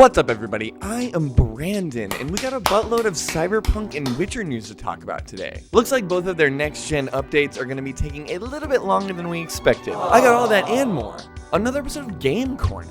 What's up, everybody? I am Brandon, and we got a buttload of Cyberpunk and Witcher news to talk about today. Looks like both of their next-gen updates are going to be taking a little bit longer than we expected. I got all that and more. Another episode of Game Corner.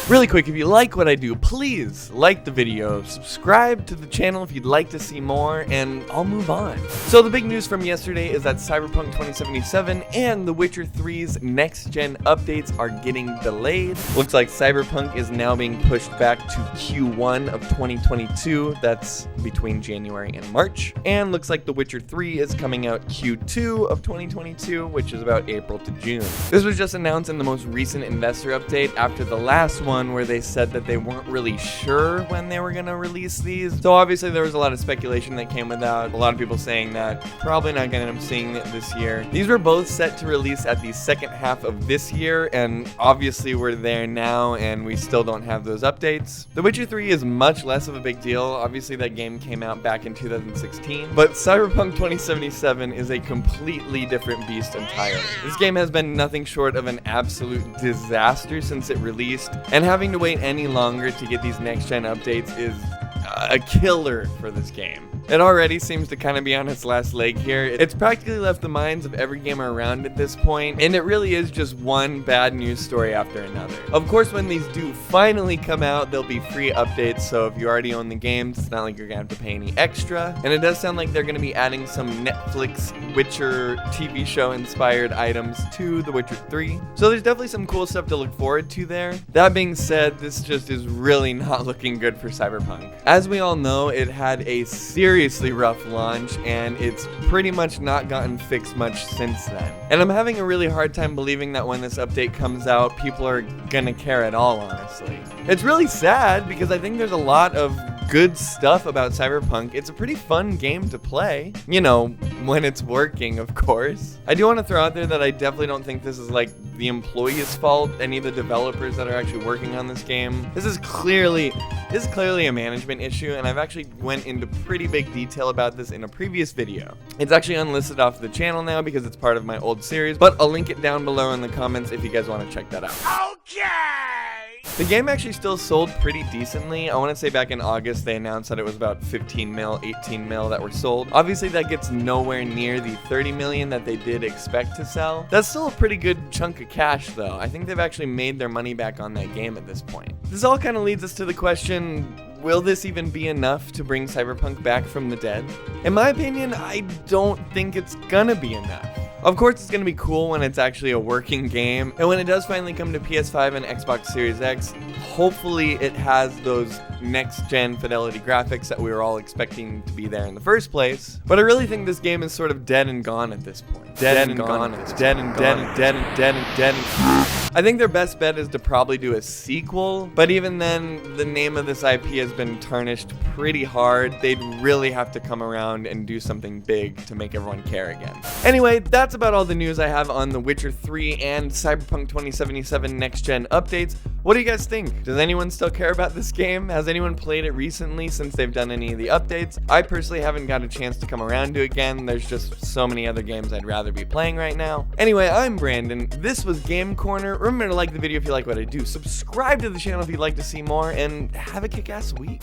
Really quick, if you like what I do, please like the video, subscribe to the channel if you'd like to see more, and I'll move on. So the big news from yesterday is that Cyberpunk 2077 and The Witcher 3's next-gen updates are getting delayed. Looks like Cyberpunk is now being pushed back to Q1 of 2022, that's between January and March. And looks like The Witcher 3 is coming out Q2 of 2022, which is about April to June. This was just announced in the most recent investor update after the last one, where they said that they weren't really sure when they were going to release these. So obviously there was a lot of speculation that came with that. A lot of people saying that probably not going to end up seeing it this year. These were both set to release at the second half of this year, and obviously we're there now and we still don't have those updates. The Witcher 3 is much less of a big deal. Obviously that game came out back in 2016, but Cyberpunk 2077 is a completely different beast entirely. This game has been nothing short of an absolute disaster since it released, and having to wait any longer to get these next-gen updates is a killer for this game. It already seems to kind of be on its last leg here. It's practically left the minds of every gamer around at this point, and it really is just one bad news story after another. Of course, when these do finally come out, they'll be free updates, so if you already own the games, it's not like you're gonna have to pay any extra. And it does sound like they're gonna be adding some Netflix Witcher TV show inspired items to The Witcher 3. So there's definitely some cool stuff to look forward to there. That being said, this just is really not looking good for Cyberpunk. As we all know, it had a seriously rough launch, and it's pretty much not gotten fixed much since then. And I'm having a really hard time believing that when this update comes out, people are gonna care at all, honestly. It's really sad because I think there's a lot of good stuff about Cyberpunk. It's a pretty fun game to play, you know, when it's working, of course. I do want to throw out there that I definitely don't think this is like the employees' fault, any of the developers that are actually working on this game. This is clearly a management issue, and I've actually went into pretty big detail about this in a previous video. It's actually unlisted off the channel now because it's part of my old series, but I'll link it down below in the comments if you guys want to check that out. Okay! The game actually still sold pretty decently. I want to say back in August they announced that it was about 15 mil, 18 mil that were sold. Obviously that gets nowhere near the 30 million that they did expect to sell. That's still a pretty good chunk of cash though. I think they've actually made their money back on that game at this point. This all kind of leads us to the question, will this even be enough to bring Cyberpunk back from the dead? In my opinion, I don't think it's gonna be enough. Of course, it's going to be cool when it's actually a working game, and when it does finally come to PS5 and Xbox Series X, hopefully it has those next-gen fidelity graphics that we were all expecting to be there in the first place. But I really think this game is sort of dead and gone at this point. Dead and gone. It's dead and dead and dead and dead and dead and... I think their best bet is to probably do a sequel, but even then, the name of this IP has been tarnished pretty hard. They'd really have to come around and do something big to make everyone care again. Anyway, that's about all the news I have on The Witcher 3 and Cyberpunk 2077 next-gen updates. What do you guys think? Does anyone still care about this game? Has anyone played it recently since they've done any of the updates? I personally haven't got a chance to come around to it again. There's just so many other games I'd rather be playing right now. Anyway, I'm Brandon. This was Game Corner. Remember to like the video if you like what I do. Subscribe to the channel if you'd like to see more, and have a kick-ass week.